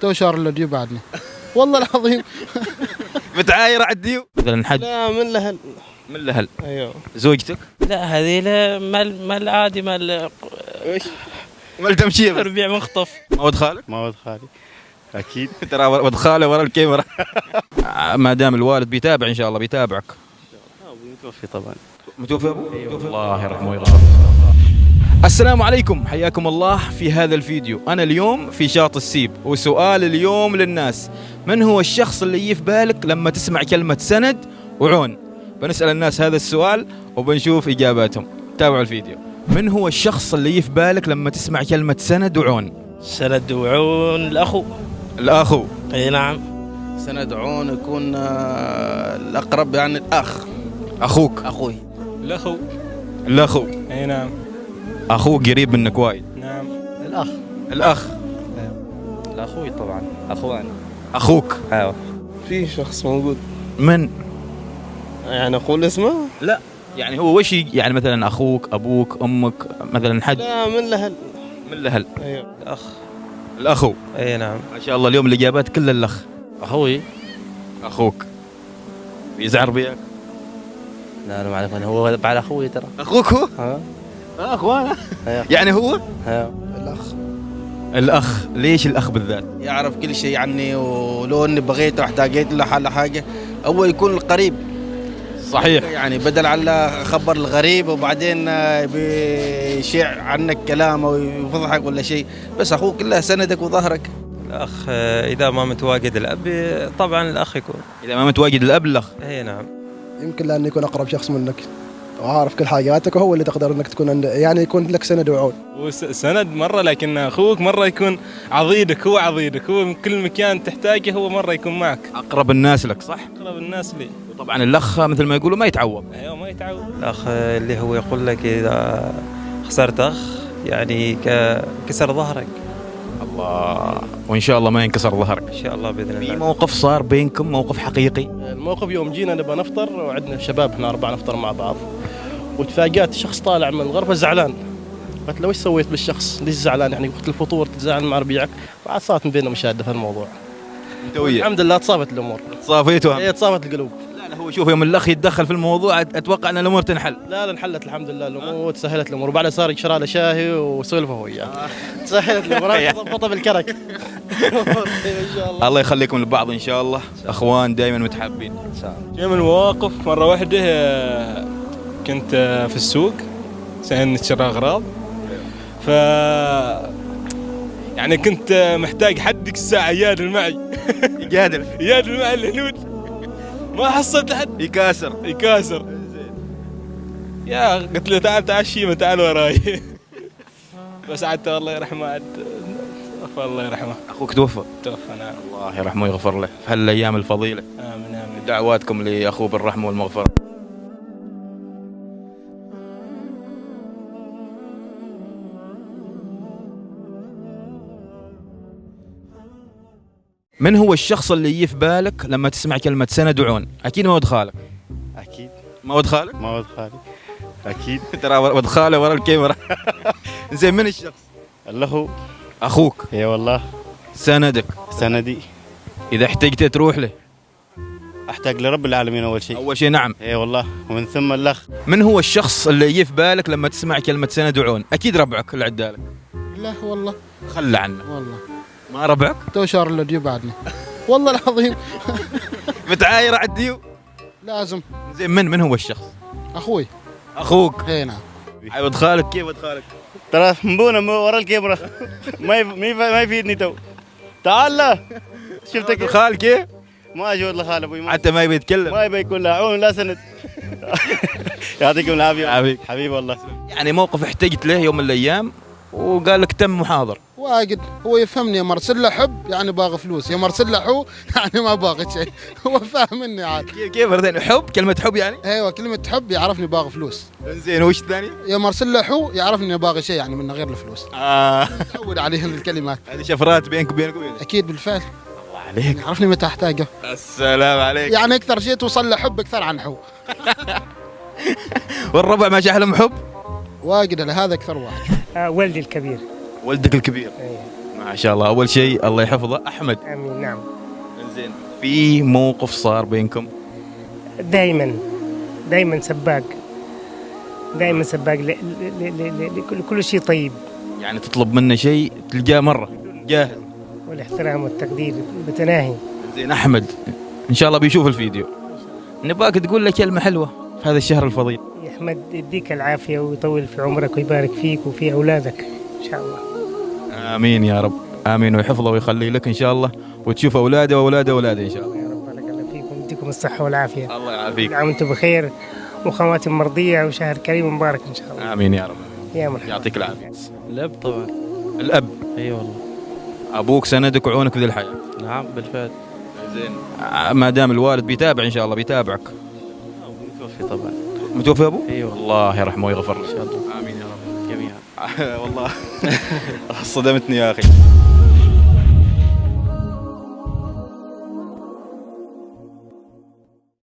تو شهر الا ديو بعدني والله العظيم. متعاير على الديو مثلا حد لا من الاهل. من الاهل. ايوه. زوجتك؟ لا هذه لا مال عادي مال ايش؟ مال تمشيه بس. ربيع مخطف. ما ولد خالك؟ ما ولد خالي اكيد. ترى ولد خاله ورا الكاميرا. ما دام الوالد بيتابع ان شاء الله بيتابعك. متوفي طبعا. متوفى ابوه؟ الله يرحمه ويغفر. السلام عليكم، حياكم الله في هذا الفيديو. أنا اليوم في شاطئ السيب، وسؤال اليوم للناس: من هو الشخص اللي يجي في بالك لما تسمع كلمة سند وعون؟ بنسأل الناس هذا السؤال وبنشوف إجاباتهم. تابعوا الفيديو. من هو الشخص اللي يجي في بالك لما تسمع كلمة سند وعون؟ سند وعون الأخو. الأخو. أي نعم. سند عون يكون الأقرب يعني الأخ. أخوك. أخوي. الأخو. الأخو. أي نعم. أخوك قريب منك وايد. نعم. الاخ. الأخ. الاخوي طبعا. اخوان. أخوك. ايوه. في شخص موجود من؟ يعني اقول اسمه؟ لا يعني هو وش يعني مثلا أخوك، أبوك، أمك، مثلا حد لا من الاهل. من الأهل. ايوه. الأخ. الأخو. أي نعم. ما شاء الله اليوم الإجابات كلها الأخ. أخوي. أخوك يزعر بياك؟ لا أنا ما أعرف، أنا هو بعد أخوي ترى. أخوك هو؟ ها. أخوانا أيوه. يعني هو؟ ها. الاخ. الأخ. ليش الأخ بالذات؟ يعرف كل شيء عني، ولو إني بغيت واحتاجيت له حاجة هو يكون القريب. صحيح. يعني بدل على خبر الغريب وبعدين بيشيع عنك كلام أو يفضحك ولا شيء، بس أخوك له سندك وظهرك. الأخ إذا ما متواجد الأب طبعا الأخ يكون. إذا ما متواجد الأب الأخ. أي نعم. يمكن لأنه يكون أقرب شخص منك وعارف كل حاجاتك، وهو اللي تقدر انك تكون يعني يكون لك سند وعون. هو سند مرة، لكن أخوك مرة يكون عضيدك، هو عضيدك، هو من كل مكان تحتاجه هو مرة يكون معك. أقرب الناس لك صح؟ أقرب الناس لي. وطبعا الأخ مثل ما يقولوا ما يتعوض. أيوة ما يتعود. الأخ اللي هو يقول لك إذا خسرت أخ يعني كسر ظهرك. الله، وإن شاء الله ما ينكسر ظهرك. إن شاء الله بإذن في الله. موقف صار بينكم، موقف حقيقي؟ الموقف يوم جينا نبغى نفطر، وعندنا شباب احنا 4 نفطر مع بعض، وتفاجأت شخص طالع من الغرفة زعلان. قلت له وش سويت بالشخص؟ ليش زعلان؟ يعني وقت الفطور تزعل مع ربيعك؟ وعاد صارت من بيننا مشادة في الموضوع. أنت وياه؟ الحمد لله تصافت الأمور. صافيتوا؟ هي تصافت القلوب. لا هو شوف يوم الأخ يتدخل في الموضوع أتوقع أن الأمور تنحل. لا انحلت الحمد لله الأمور، تسهلت الأمور، وبعدها صار يشرى له شاهي وسولفه هو وياه. تسهلت الأمور، ضبطها بالكرك. إن شاء الله. الله يخليكم لبعض إن شاء الله، أخوان دائما متحابين. جاء من المواقف مرة واحدة كنت في السوق نشتري أغراض، ف يعني كنت محتاج حد الساعة يجادل معي. يجادل معي الهنود، ما حصلت حد يكاسر. يا قلت له تعال شيمة، تعال وراي. بس عاد الله يرحمه، عاد الله يرحمه. أخوك توفى؟ نعم. الله يرحمه ويغفر له في هالأيام الفضيلة. آمين. دعواتكم لأخوه بالرحمة والمغفرة. من هو الشخص اللي يجي في بالك لما تسمع كلمة سند وعون؟ أكيد ما ولد خالك. اكيد. ما ولد خالك؟ ما ولد خالي اكيد. ترى ولد خاله ورا الكاميرا. زين، من الشخص؟ الاخو. أخوك. اي والله. سندك. سندي. إذا احتجت تروح له. احتاج لرب العالمين اول شيء. أول شيء نعم. اي والله، ومن ثم الاخ. من هو الشخص اللي يجي في بالك لما تسمع كلمة سند وعون؟ أكيد ربعك اللي عدالك. لا والله. خلى عنه. والله. ما ربعك؟ تو شهر الا ديو بعدني والله العظيم. متعاير على الديو؟ لازم. زين، من هو الشخص؟ اخوي. أخوك. اي نعم. ولد خالك. كيف ولد خالك؟ ترى مبونا ورا الكاميرا. ما يفيدني تو. تعال لا. شفتك الخال كيف؟ ما اجود لخال ابوي، حتى ما يبي يتكلم. ما يبي يكون لا عون لا سند. يعطيكم العافيه. حبيبي. حبيبي والله. يعني موقف احتجت له يوم من الأيام وقال لك تم محاضر. واجد. هو يفهمني، يا مرسل له حب يعني باغي فلوس، يا مرسل له حو يعني ما باغي شيء. هو فاهمني عاد. كيف مرتين؟ حب، كلمة حب يعني؟ ايوه كلمة حب يعرفني باغي فلوس. زين، وش الثاني؟ يا مرسل له حو يعرفني باغي شيء يعني من غير الفلوس. تحول عليه الكلمات. هذه شفرات بينك وبينه. اكيد بالفعل. الله عليك. يعرفني متى احتاجه. السلام عليك. يعني اكثر شيء توصل له حب اكثر عن حو. والربع ما شحلهم حب؟ واجد، هذا اكثر واحد. والدي الكبير. ولدك الكبير. أيه. مع ما شاء الله. اول شيء الله يحفظه احمد. امين. نعم. زين، في موقف صار بينكم؟ دائما سباق، دائما سباق لكل شيء طيب. يعني تطلب منه شيء تلقاه مره جاهز. والاحترام والتقدير بتناهي. زين احمد، ان شاء الله بيشوف الفيديو، نبغاك تقول له كلمه حلوه في هذا الشهر الفضيل. يا احمد يديك العافيه ويطول في عمرك ويبارك فيك وفي اولادك ان شاء الله. امين يا رب، امين، ويحفظه ويخليه لك ان شاء الله، وتشوف اولاده واولاد اولاده ان شاء الله. يا رب بارك الله فيكم ويديكم الصحه والعافيه. الله يعافيك. عام وانتم بخير وخواتم مرضيه وشهر كريم ومبارك ان شاء الله. امين يا رب. يا مرحبا. يعطيك العافيه. الأب طبعا. الاب. اي والله. ابوك سندك وعونك في ذي الحياه. نعم بالفعل. زين، ما دام الوالد بيتابع ان شاء الله بيتابعك. متوفي طبعا. متوفي ابوه؟ ايوه الله يرحمه ويغفر له. ان شاء الله. امين يا رب جميعا. والله صدمتني يا اخي.